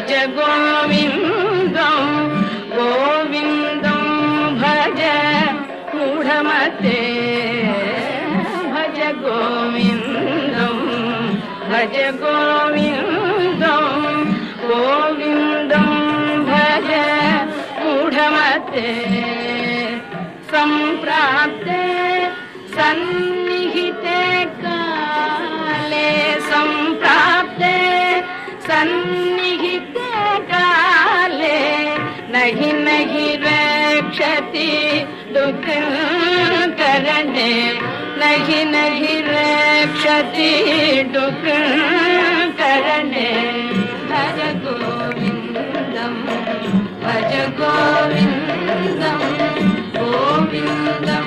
भज गोविन्दं गोविन्दं भज मूढमते भज गोविन्दं भज गोविन्दं गोविन्दं भज मूढमते सम्प्राप्ते सन्निहिते काले सम्प्राप्ते सन्निहिते काले नहि नहि रक्षति दुःखकरणे नहि नहि रक्षति दुःखकरणे भज गोविन्दं भज गोविन्दं गोविन्दं